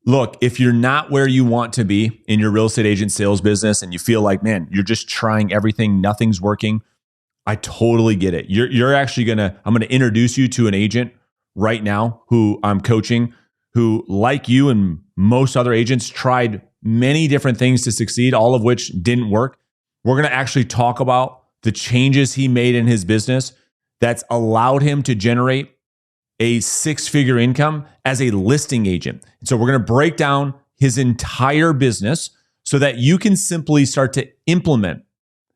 Look, if you're not where you want to be in your real estate agent sales business and you feel like, man, you're just trying everything, nothing's working, I totally get it. You're actually I'm gonna introduce you to an agent right now who I'm coaching, who, like you and most other agents, tried many different things to succeed, all of which didn't work. We're gonna actually talk about the changes he made in his business that's allowed him to generate a six-figure income as a listing agent. So we're going to break down his entire business so that you can simply start to implement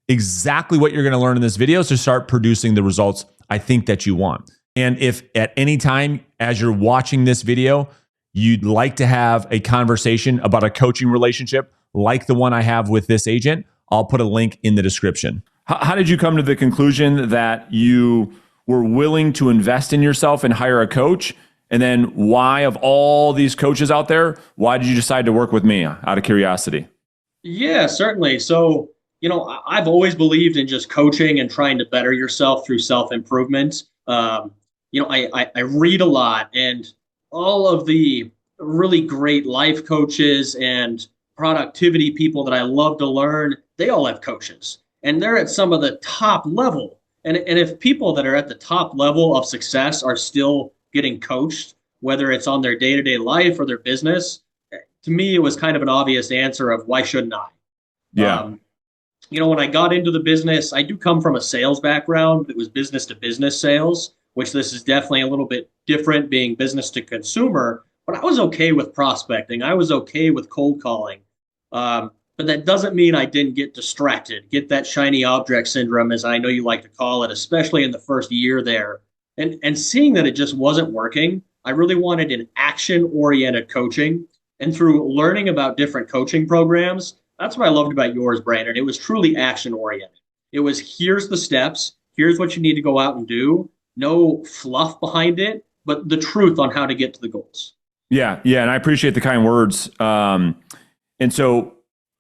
exactly what you're going to learn in this video to start producing the results I think that you want. And if at any time as you're watching this video, you'd like to have a conversation about a coaching relationship like the one I have with this agent, I'll put a link in the description. How did you come to the conclusion that you were willing to invest in yourself and hire a coach? And then why, of all these coaches out there, why did you decide to work with me, out of curiosity? Yeah, certainly. So, I've always believed in just coaching and trying to better yourself through self-improvement. I read a lot, and all of the really great life coaches and productivity people that I love to learn, they all have coaches, and they're at some of the top level. And if people that are at the top level of success are still getting coached, whether it's on their day-to-day life or their business, to me, it was kind of an obvious answer of why shouldn't I? Yeah. When I got into the business, I do come from a sales background. It was business to business sales, which this is definitely a little bit different being business to consumer, but I was okay with prospecting. I was okay with cold calling. But that doesn't mean I didn't get distracted, get that shiny object syndrome, as I know you like to call it, especially in the first year there. And seeing that it just wasn't working, I really wanted an action-oriented coaching. And through learning about different coaching programs, that's what I loved about yours, Brandon. It was truly action-oriented. It was, here's the steps, here's what you need to go out and do. No fluff behind it, but the truth on how to get to the goals. Yeah, and I appreciate the kind words. And so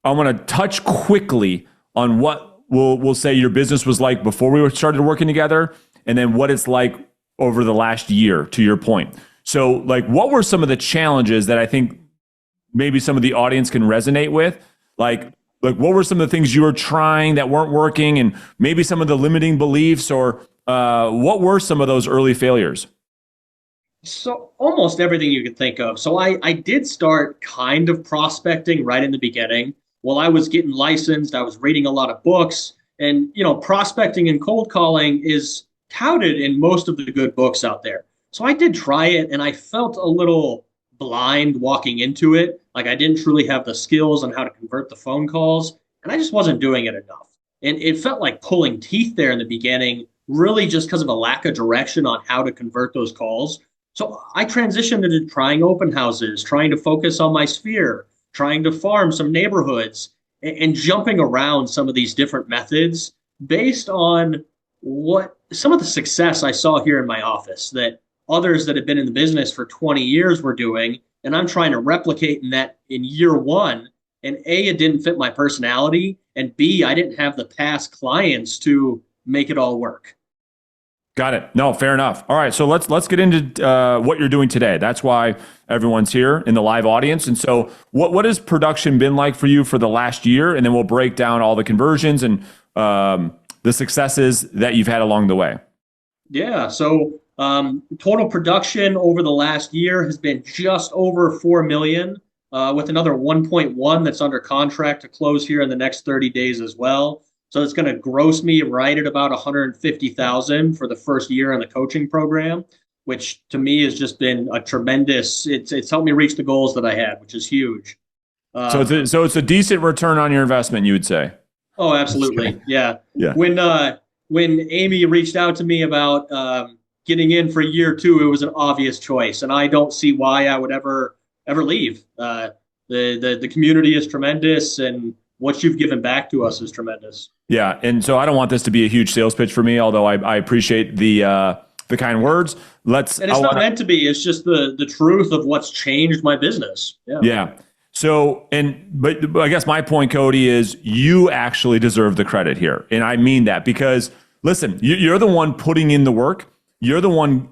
I want to touch quickly on what we'll say your business was like before we started working together, and then what it's like over the last year, to your point. So, like, what were some of the challenges that I think maybe some of the audience can resonate with? Like what were some of the things you were trying that weren't working, and maybe some of the limiting beliefs, or what were some of those early failures? So almost everything you could think of. So I did start kind of prospecting right in the beginning. While I was getting licensed, I was reading a lot of books, and prospecting and cold calling is touted in most of the good books out there. So I did try it, and I felt a little blind walking into it. Like I didn't truly have the skills on how to convert the phone calls, and I just wasn't doing it enough. And it felt like pulling teeth there in the beginning, really just because of a lack of direction on how to convert those calls. So I transitioned into trying open houses, trying to focus on my sphere, trying to farm some neighborhoods, and jumping around some of these different methods based on what some of the success I saw here in my office that others that have been in the business for 20 years were doing. And I'm trying to replicate in that in year one. And A, it didn't fit my personality. And B, I didn't have the past clients to make it all work. Got it. No, fair enough. All right, so let's get into what you're doing today. That's why everyone's here in the live audience. And so, what has production been like for you for the last year? And then we'll break down all the conversions and the successes that you've had along the way. Yeah. So total production over the last year has been just over 4 million, with another 1.1 that's under contract to close here in the next 30 days as well. So it's going to gross me right at about 150,000 for the first year in the coaching program, which to me has just been a tremendous. It's helped me reach the goals that I had, which is huge. So it's a decent return on your investment, you would say. Oh, absolutely, yeah. Yeah. When Amy reached out to me about getting in for year two, it was an obvious choice, and I don't see why I would ever leave. The community is tremendous, and what you've given back to us is tremendous. Yeah, and so I don't want this to be a huge sales pitch for me, although I appreciate the kind words. And it's not meant to be. It's just the truth of what's changed my business. Yeah. Yeah. So, but I guess my point, Cody, is you actually deserve the credit here, and I mean that because listen, you're the one putting in the work. You're the one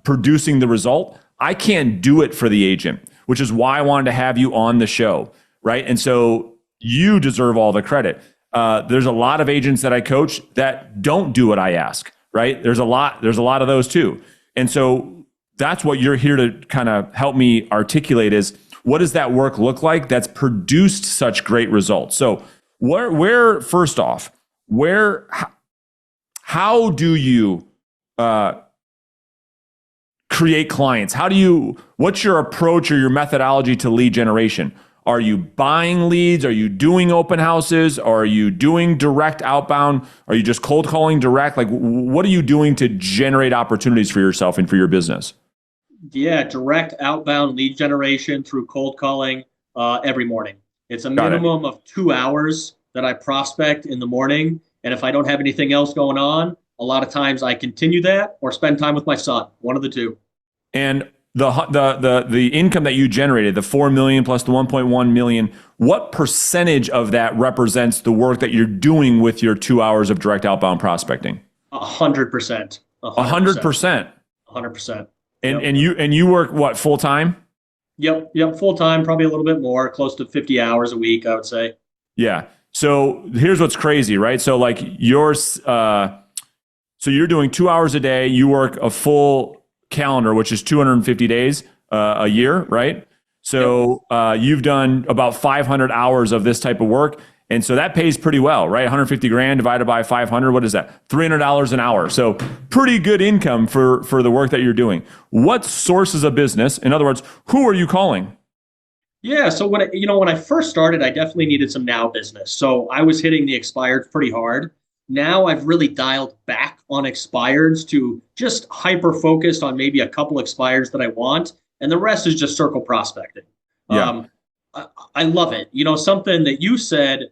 producing the result. I can't do it for the agent, which is why I wanted to have you on the show, right? And so you deserve all the credit. There's a lot of agents that I coach that don't do what I ask, right? There's a lot of those too. And so that's what you're here to kind of help me articulate is, what does that work look like that's produced such great results? So where first off, how do you create clients? What's your approach or your methodology to lead generation? Are you buying leads? Are you doing open houses? Are you doing direct outbound? Are you just cold calling direct? Like, what are you doing to generate opportunities for yourself and for your business? Yeah, direct outbound lead generation through cold calling every morning. It's a Got it. minimum of 2 hours that I prospect in the morning. And if I don't have anything else going on, a lot of times I continue that or spend time with my son, one of the two. And the income that you generated, the 4 million plus the 1.1 million, what percentage of that represents the work that you're doing with your 2 hours of direct outbound prospecting? 100%. 100%. 100%. And Yep. and you work what, full time? Yep. Full time, probably a little bit more, close to 50 hours a week, I would say. Yeah. So here's what's crazy, right? So like so you're doing 2 hours a day. You work a full calendar, which is 250 days a year, right? So you've done about 500 hours of this type of work. And so that pays pretty well, right? 150 grand divided by 500. What is that? $300 an hour. So pretty good income for the work that you're doing. What sources of business, in other words, who are you calling? Yeah, so when I first started, I definitely needed some now business. So I was hitting the expireds pretty hard. Now I've really dialed back on expireds to just hyper focused on maybe a couple expireds that I want, and the rest is just circle prospecting. Yeah. I love it. Something that you said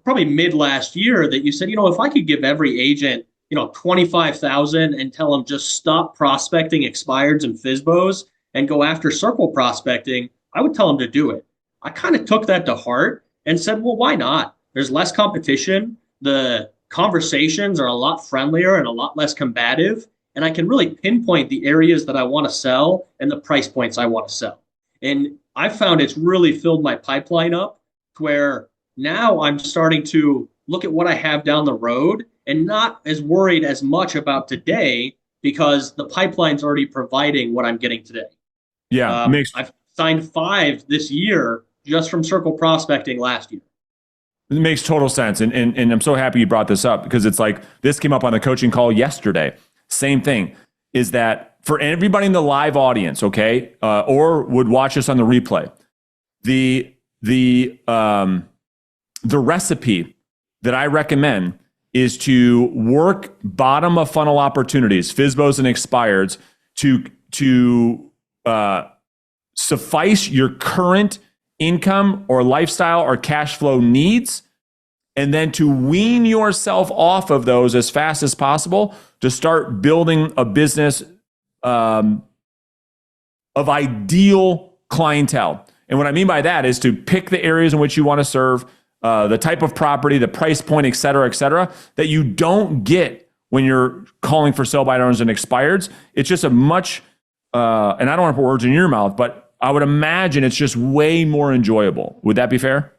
probably mid last year that you said, if I could give every agent, 25,000 and tell them just stop prospecting expireds and FSBOs and go after circle prospecting, I would tell them to do it. I kind of took that to heart and said, well, why not? There's less competition. The conversations are a lot friendlier and a lot less combative. And I can really pinpoint the areas that I want to sell and the price points I want to sell. And I found it's really filled my pipeline up to where now I'm starting to look at what I have down the road and not as worried as much about today because the pipeline's already providing what I'm getting today. Yeah. I've signed 5 this year just from circle prospecting last year. It makes total sense. And I'm so happy you brought this up because it's like this came up on the coaching call yesterday. Same thing is that for everybody in the live audience, okay, or would watch us on the replay, the recipe that I recommend is to work bottom of funnel opportunities, FSBOs and expireds, to suffice your current income or lifestyle or cash flow needs, and then to wean yourself off of those as fast as possible to start building a business of ideal clientele. And what I mean by that is to pick the areas in which you want to serve, the type of property, the price point, et cetera, that you don't get when you're calling for sell by owners and expireds. It's just a much, and I don't want to put words in your mouth, but I would imagine it's just way more enjoyable. Would that be fair?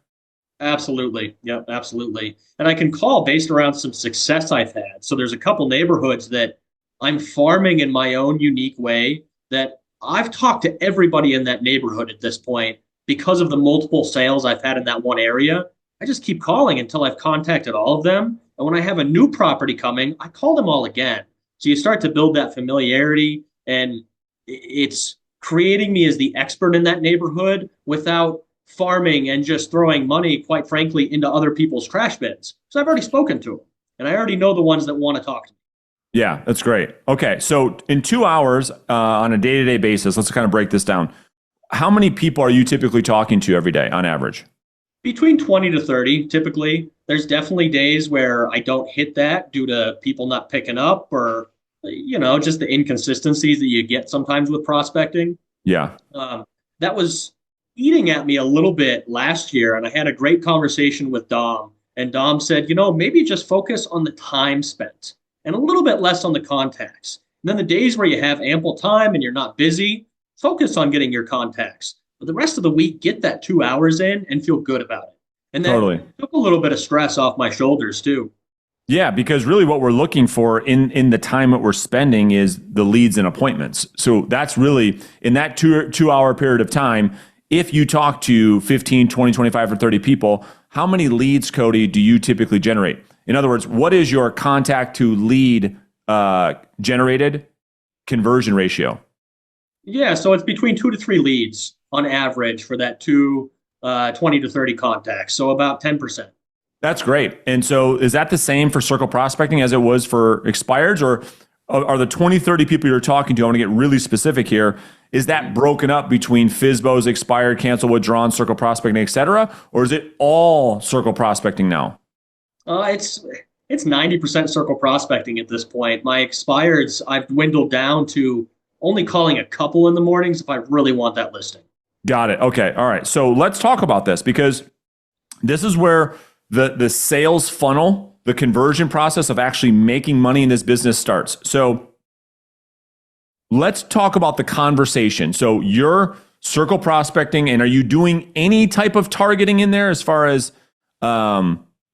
Absolutely. Yep, absolutely. And I can call based around some success I've had. So there's a couple neighborhoods that I'm farming in my own unique way that I've talked to everybody in that neighborhood at this point because of the multiple sales I've had in that one area. I just keep calling until I've contacted all of them. And when I have a new property coming, I call them all again. So you start to build that familiarity, and it's creating me as the expert in that neighborhood without farming and just throwing money, quite frankly, into other people's trash bins. So I've already spoken to them, and I already know the ones that want to talk to me. Yeah, that's great. Okay, so in 2 hours on a day-to-day basis, let's kind of break this down. How many people are you typically talking to every day on average? Between 20 to 30, typically. There's definitely days where I don't hit that due to people not picking up or, just the inconsistencies that you get sometimes with prospecting. Yeah. That was eating at me a little bit last year, and I had a great conversation with Dom. And Dom said, maybe just focus on the time spent and a little bit less on the contacts. And then the days where you have ample time and you're not busy, focus on getting your contacts. But the rest of the week, get that 2 hours in and feel good about it. And that Totally. took a little bit of stress off my shoulders too. Yeah, because really what we're looking for in the time that we're spending is the leads and appointments. So that's really in that 2 hour period of time, if you talk to 15, 20, 25, or 30 people, how many leads, Cody, do you typically generate? In other words, what is your contact to lead generated conversion ratio? Yeah, so it's between 2 to 3 leads on average for that 20 to 30 contacts. So about 10%. That's great. And so is that the same for circle prospecting as it was for expireds, or are the 20, 30 people you're talking to, I want to get really specific here, is that broken up between FSBOs, expired, cancel, withdrawn, circle prospecting, et cetera? Or is it all circle prospecting now? It's 90% circle prospecting at this point. My expireds, I've dwindled down to only calling a couple in the mornings if I really want that listing. Got it. Okay. All right. So let's talk about this, because this is where the sales funnel, the conversion process of actually making money in this business starts. So let's talk about the conversation. So you're circle prospecting, and are you doing any type of targeting in there as far as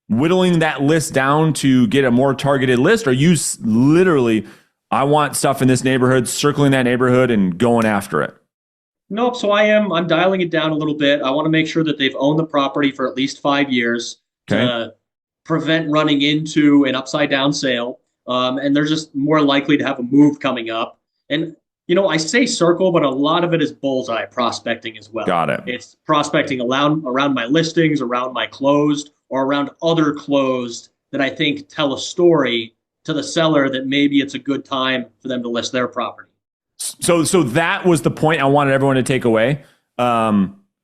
whittling that list down to get a more targeted list? Or you literally, I want stuff in this neighborhood, circling that neighborhood and going after it? Nope. So I'm dialing it down a little bit. I want to make sure that they've owned the property for at least 5 years to prevent running into an upside down sale. And they're just more likely to have a move coming up. And, I say circle, but a lot of it is bullseye prospecting as well. Got it. It's prospecting around my listings, around my closed, or around other closed that I think tell a story to the seller that maybe it's a good time for them to list their property. So that was the point I wanted everyone to take away,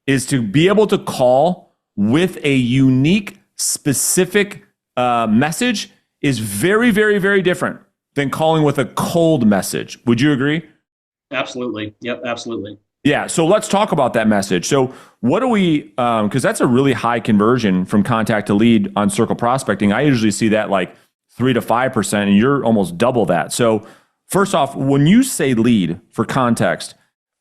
is to be able to call with a unique, specific message is very, very, very different than calling with a cold message. Would you agree? Absolutely. Yep, absolutely. Yeah. So let's talk about that message. So what do we, because that's a really high conversion from contact to lead on circle prospecting. I usually see that like 3 to 5%, and you're almost double that. So first off, when you say lead, for context,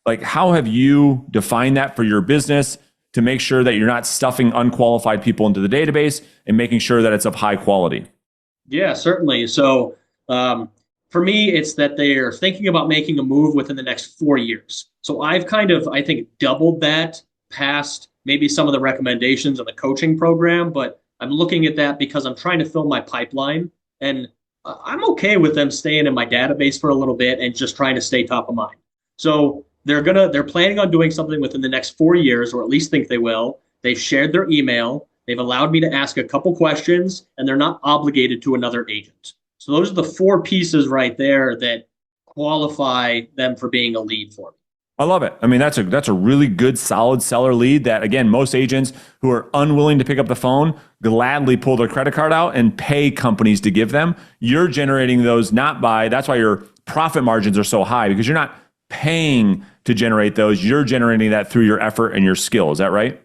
like how have you defined that for your business to make sure that you're not stuffing unqualified people into the database and making sure that it's of high quality? Yeah, certainly. So for me, it's that they're thinking about making a move within the next 4 years. So I've kind of, I think, doubled that past maybe some of the recommendations of the coaching program, but I'm looking at that because I'm trying to fill my pipeline, and I'm okay with them staying in my database for a little bit and just trying to stay top of mind. So they're planning on doing something within the next 4 years, or at least think they will. They've shared their email. They've allowed me to ask a couple questions, and they're not obligated to another agent. So those are the 4 pieces right there that qualify them for being a lead for me. I love it. I mean, that's a really good, solid seller lead that, again, most agents who are unwilling to pick up the phone gladly pull their credit card out and pay companies to give them. You're generating those that's why your profit margins are so high, because you're not paying to generate those. You're generating that through your effort and your skill. Is that right?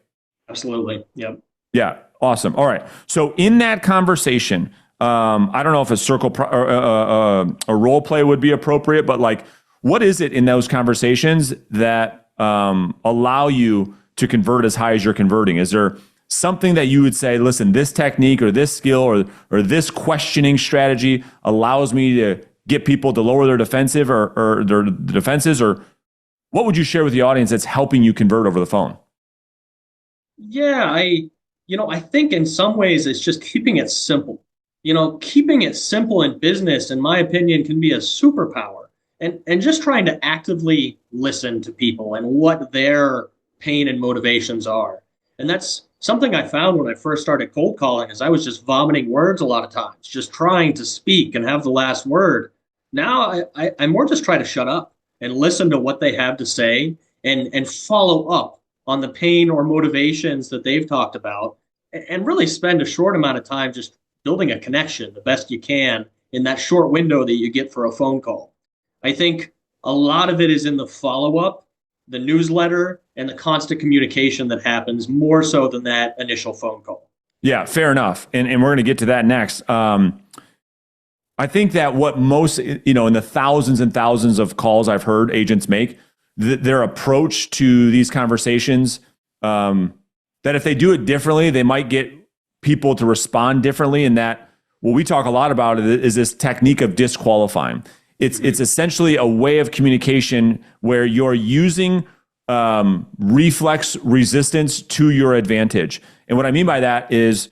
Absolutely. Yep. Yeah. Awesome. All right. So in that conversation, I don't know if a circle a role play would be appropriate, but like, what is it in those conversations that allow you to convert as high as you're converting? Is there something that you would say, listen, this technique or this skill or this questioning strategy allows me to get people to lower their defensive or their defenses? Or what would you share with the audience that's helping you convert over the phone? Yeah, I think in some ways it's just keeping it simple. Keeping it simple in business, in my opinion, can be a superpower. And just trying to actively listen to people and what their pain and motivations are. And that's something I found when I first started cold calling, is I was just vomiting words a lot of times, just trying to speak and have the last word. Now I more just try to shut up and listen to what they have to say and follow up on the pain or motivations that they've talked about, and really spend a short amount of time just building a connection the best you can in that short window that you get for a phone call. I think a lot of it is in the follow-up, the newsletter, and the constant communication that happens more so than that initial phone call. Yeah, fair enough. And we're going to get to that next. I think that what most, in the thousands and thousands of calls I've heard agents make, their approach to these conversations, that if they do it differently, they might get people to respond differently. And that what we talk a lot about is this technique of disqualifying. It's essentially a way of communication where you're using reflex resistance to your advantage. And what I mean by that is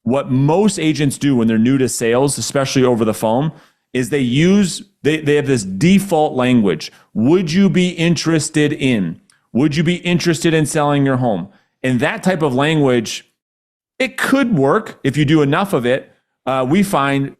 what most agents do when they're new to sales, especially over the phone, is they have this default language. Would you be interested in? Would you be interested in selling your home? And that type of language, it could work if you do enough of it. We find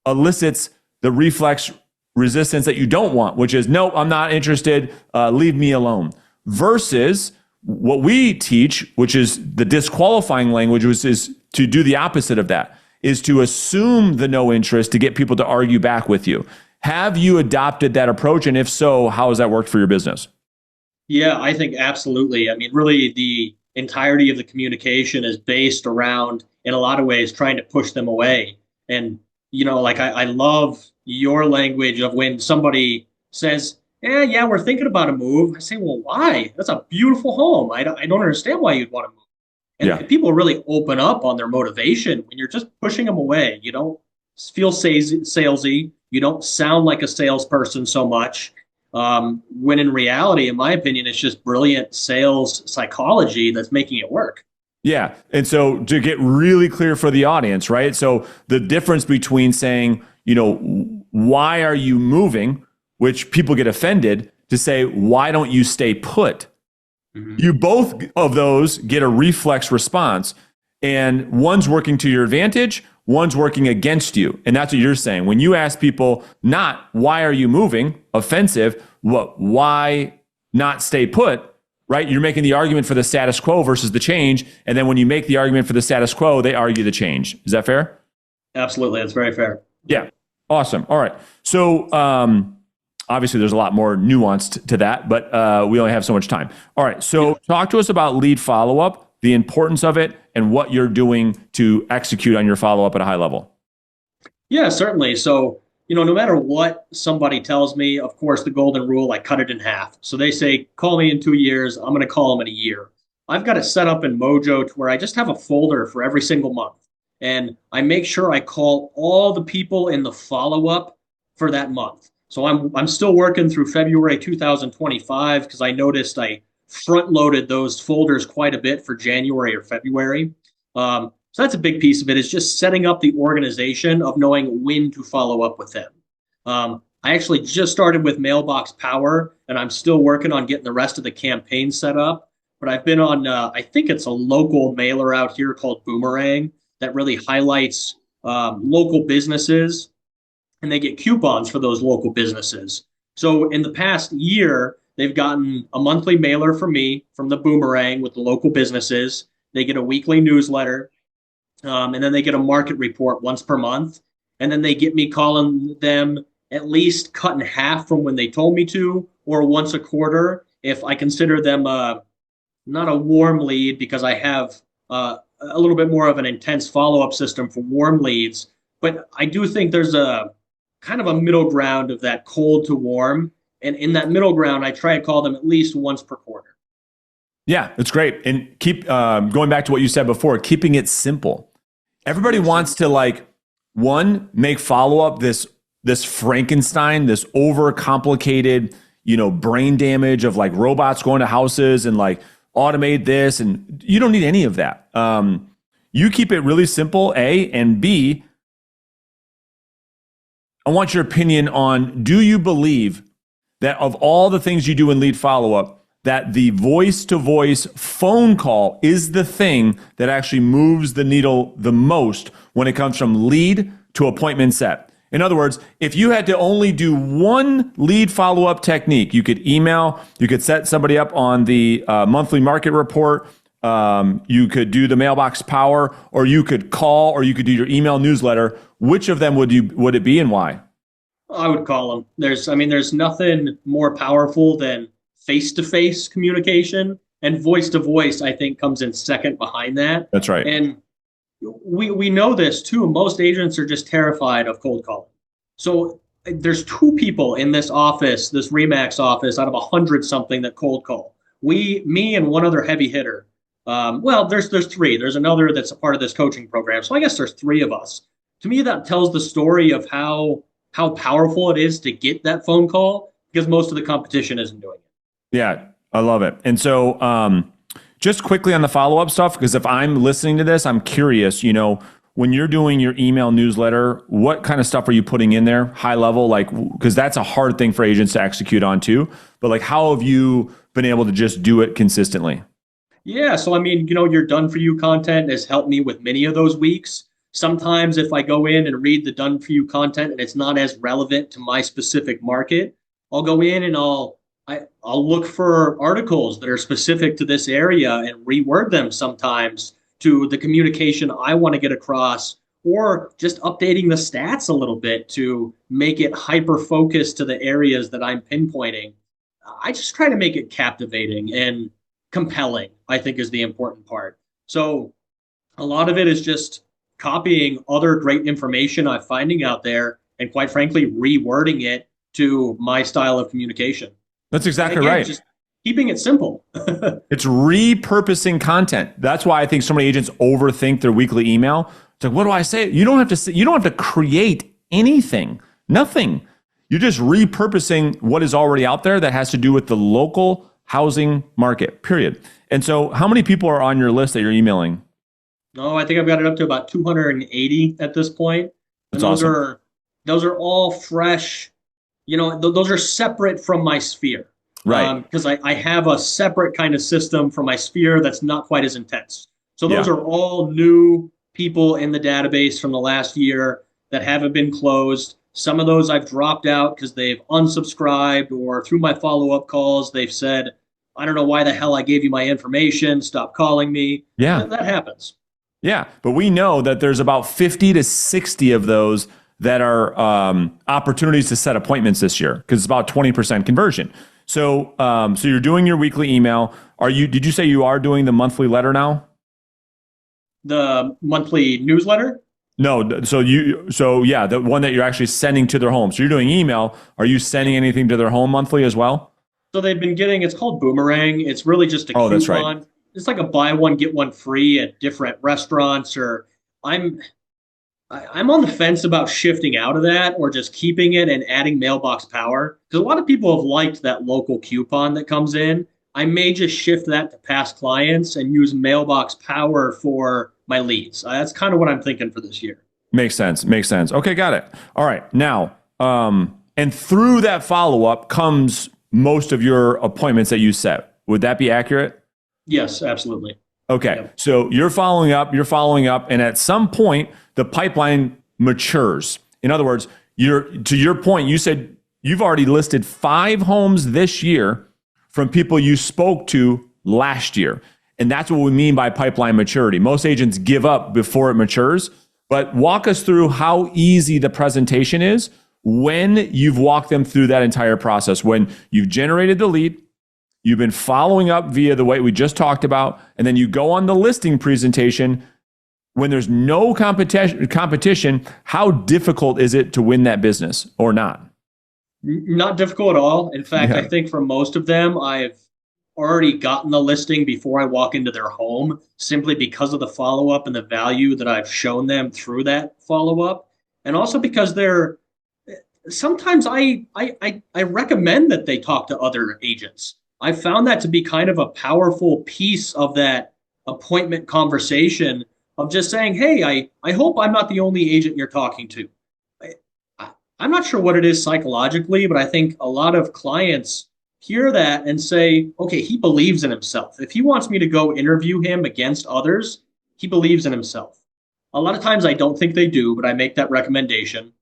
elicits the reflex resistance that you don't want, which is, no, I'm not interested. Leave me alone. Versus what we teach, which is the disqualifying language, which is to do the opposite of that, is to assume the no interest to get people to argue back with you. Have you adopted that approach? And if so, how has that worked for your business? Yeah, I think absolutely. I mean, really, the entirety of the communication is based around, in a lot of ways, trying to push them away. And, like I love your language of when somebody says, yeah, we're thinking about a move. I say, well, why? That's a beautiful home. I don't understand why you'd want to move. And people really open up on their motivation when you're just pushing them away. You don't feel salesy. You don't sound like a salesperson so much. When in reality, in my opinion, it's just brilliant sales psychology that's making it work. Yeah. And so to get really clear for the audience, right? So the difference between saying, why are you moving, which people get offended, to say, why don't you stay put? Mm-hmm. You both of those get a reflex response, and one's working to your advantage, one's working against you. And that's what you're saying. When you ask people not why are you moving, offensive, why not stay put, right? You're making the argument for the status quo versus the change. And then when you make the argument for the status quo, they argue the change. Is that fair? Absolutely. That's very fair. Yeah. Awesome. All right. So, obviously, there's a lot more nuanced to that, but we only have so much time. All right. So talk to us about lead follow-up, the importance of it, and what you're doing to execute on your follow-up at a high level. Yeah, certainly. So, no matter what somebody tells me, of course, the golden rule, I cut it in half. So they say, call me in 2 years. I'm going to call them in a year. I've got it set up in Mojo to where I just have a folder for every single month. And I make sure I call all the people in the follow-up for that month. So I'm still working through February 2025 because I noticed I front-loaded those folders quite a bit for January or February. So that's a big piece of it, is just setting up the organization of knowing when to follow up with them. I actually just started with Mailbox Power, and I'm still working on getting the rest of the campaign set up. But I've been on, I think it's a local mailer out here called Boomerang that really highlights local businesses, and they get coupons for those local businesses. So in the past year, they've gotten a monthly mailer from me, from the Boomerang with the local businesses. They get a weekly newsletter, and then they get a market report once per month. And then they get me calling them at least cut in half from when they told me to, or once a quarter if I consider them not a warm lead, because I have a little bit more of an intense follow-up system for warm leads. But I do think there's a kind of a middle ground of that cold to warm. And in that middle ground, I try to call them at least once per quarter. Yeah, it's great. And keep going back to what you said before, keeping it simple. Everybody wants to make follow-up this Frankenstein, this overcomplicated, brain damage of robots going to houses and automate this. And you don't need any of that. You keep it really simple, A, and B, I want your opinion on, do you believe that of all the things you do in lead follow-up, that the voice-to-voice phone call is the thing that actually moves the needle the most when it comes from lead to appointment set? In other words, if you had to only do one lead follow-up technique, you could email, you could set somebody up on the monthly market report, you could do the Mailbox Power, or you could call, or you could do your email newsletter. Which of them would it be, and why? I would call them. There's nothing more powerful than face-to-face communication, and voice-to-voice, I think, comes in second behind that. That's right. And we know this too. Most agents are just terrified of cold calling. So there's two people in this office, this Remax office, out of 100 something that cold call. Me, and one other heavy hitter. Well, there's three. There's another that's a part of this coaching program. So I guess there's three of us. To me, that tells the story of how powerful it is to get that phone call because most of the competition isn't doing it. Yeah, I love it. And so, just quickly on the follow-up stuff, because if I'm listening to this, I'm curious, when you're doing your email newsletter, what kind of stuff are you putting in there? High level, like, because that's a hard thing for agents to execute on too. But like, how have you been able to just do it consistently? Yeah, so I mean, your done for you content has helped me with many of those weeks. Sometimes if I go in and read the done for you content and it's not as relevant to my specific market, I'll go in and I'll look for articles that are specific to this area and reword them sometimes to the communication I want to get across, or just updating the stats a little bit to make it hyper focused to the areas that I'm pinpointing. I just try to make it captivating and compelling, I think is the important part. So a lot of it is just copying other great information I'm finding out there and quite frankly, rewording it to my style of communication. That's And exactly again, right. just keeping it simple. It's repurposing content. That's why I think so many agents overthink their weekly email. It's like, what do I say? You don't have to say, you don't have to create anything, nothing. You're just repurposing what is already out there that has to do with the local housing market, period. And so how many people are on your list that you're emailing? No, I think I've got it up to about 280 at this point. And That's awesome. those are all fresh, those are separate from my sphere. Right. Because I have a separate kind of system for my sphere that's not quite as intense. So those Yeah. are all new people in the database from the last year that haven't been closed. Some of those I've dropped out because they've unsubscribed, or through my follow-up calls, they've said, I don't know why the hell I gave you my information. Stop calling me. Yeah. That happens. Yeah. But we know that there's about 50 to 60 of those that are opportunities to set appointments this year, because it's about 20% conversion. So, so you're doing your weekly email. Did you say you are doing the monthly letter now? The monthly newsletter. No. So yeah, the one that you're actually sending to their home. So you're doing email. Are you sending anything to their home monthly as well? So they've been getting, it's called Boomerang. It's really just a Oh, coupon. that's right. It's like a buy one, get one free at different restaurants, or I'm I'm on the fence about shifting out of that or just keeping it and adding mailbox power. Because a lot of people have liked that local coupon that comes in. I may just shift that to past clients and use mailbox power for my leads. That's kind of what I'm thinking for this year. Makes sense. Makes sense. Okay, got it. All right. Now, and through that follow-up comes most of your appointments that you set. Would that be accurate? Yes, absolutely. Okay. Yep. So you're following up, and at some point, the pipeline matures. In other words, to your point, you said you've already listed 5 homes this year from people you spoke to last year. And that's what we mean by pipeline maturity. Most agents give up before it matures, but walk us through how easy the presentation is when you've walked them through that entire process, when you've generated the lead, you've been following up via the way we just talked about, and then you go on the listing presentation. When there's no competition, how difficult is it to win that business or not? Not difficult at all. In fact, I Yeah. think for most of them, I've already gotten the listing before I walk into their home simply because of the follow up and the value that I've shown them through that follow up. And also because they're sometimes I recommend that they talk to other agents. I found that to be kind of a powerful piece of that appointment conversation of just saying, hey, I hope I'm not the only agent you're talking to. I'm not sure what it is psychologically, but I think a lot of clients hear that and say, okay, he believes in himself. If he wants me to go interview him against others, he believes in himself. A lot of times I don't think they do, but I make that recommendation.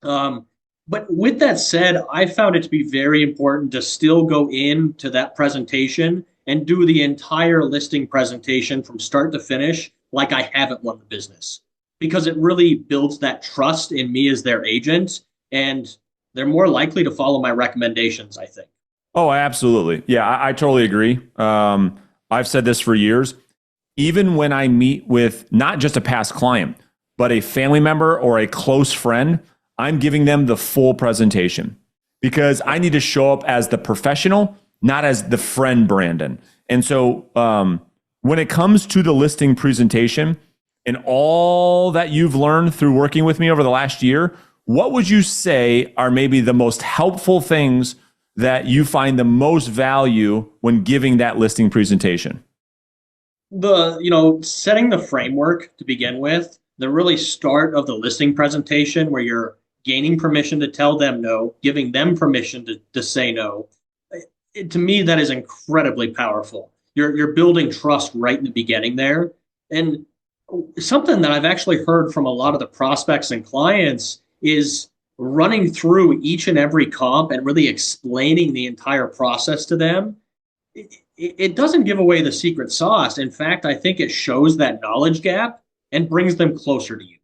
But with that said, I found it to be very important to still go into that presentation and do the entire listing presentation from start to finish like I haven't won the business, because it really builds that trust in me as their agent, and they're more likely to follow my recommendations, I think. Oh, absolutely. Yeah, I totally agree. I've said this for years. Even when I meet with not just a past client, but a family member or a close friend, I'm giving them the full presentation because I need to show up as the professional, not as the friend Brandon. And so when it comes to the listing presentation and all that you've learned through working with me over the last year, what would you say are maybe the most helpful things that you find the most value when giving that listing presentation? Setting the framework to begin with, the really start of the listing presentation where you're gaining permission to tell them no, giving them permission to say no. To me, that is incredibly powerful. You're building trust right in the beginning there. And something that I've actually heard from a lot of the prospects and clients is running through each and every comp and really explaining the entire process to them. It doesn't give away the secret sauce. In fact, I think it shows that knowledge gap and brings them closer to you.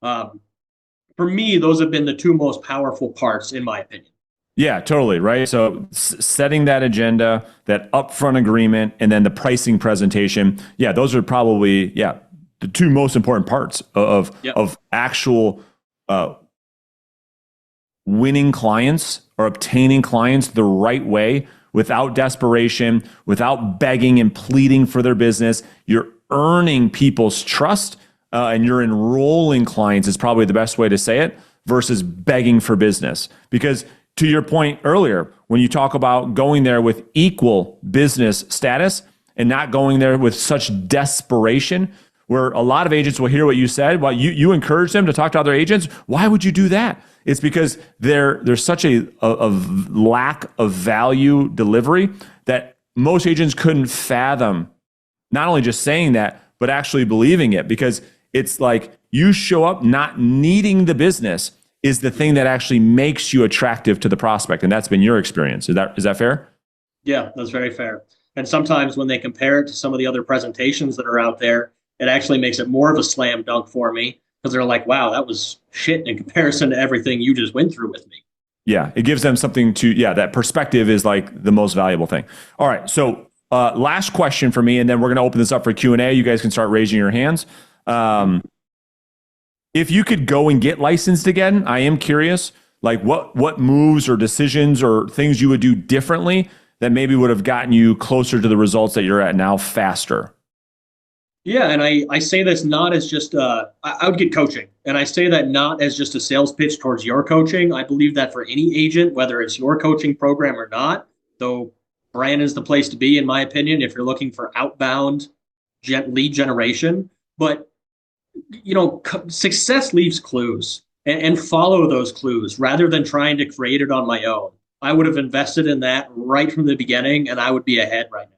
For me, those have been the two most powerful parts, in my opinion. Yeah, totally. Right. So setting that agenda, that upfront agreement, and then the pricing presentation. Yeah, those are probably, the two most important parts of actual winning clients or obtaining clients the right way without desperation, without begging and pleading for their business. You're earning people's trust and you're enrolling clients is probably the best way to say it versus begging for business. Because to your point earlier, when you talk about going there with equal business status and not going there with such desperation, where a lot of agents will hear what you said, well, you encourage them to talk to other agents. Why would you do that? It's because there's such a lack of value delivery that most agents couldn't fathom, not only just saying that, but actually believing it, because it's like you show up not needing the business is the thing that actually makes you attractive to the prospect. And that's been your experience. Is that fair? Yeah, that's very fair. And sometimes when they compare it to some of the other presentations that are out there, it actually makes it more of a slam dunk for me because they're like, wow, that was shit in comparison to everything you just went through with me. Yeah, it gives them something to, that perspective is like the most valuable thing. All right, so last question for me, and then we're going to open this up for Q&A. You guys can start raising your hands. If you could go and get licensed again, I am curious, like what moves or decisions or things you would do differently that maybe would have gotten you closer to the results that you're at now faster? Yeah, and I say this not as just I would get coaching, and I say that not as just a sales pitch towards your coaching. I believe that for any agent, whether it's your coaching program or not, though brand is the place to be, in my opinion, if you're looking for outbound lead generation. But success leaves clues, and follow those clues rather than trying to create it on my own. I would have invested in that right from the beginning, and I would be ahead right now.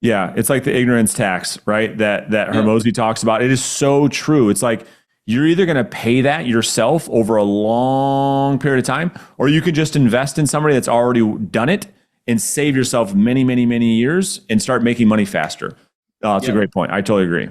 Yeah, it's like the ignorance tax, right? That Hormozi talks about. It is so true. It's like you're either going to pay that yourself over a long period of time, or you could just invest in somebody that's already done it and save yourself many, many, many years and start making money faster. That's a great point. I totally agree.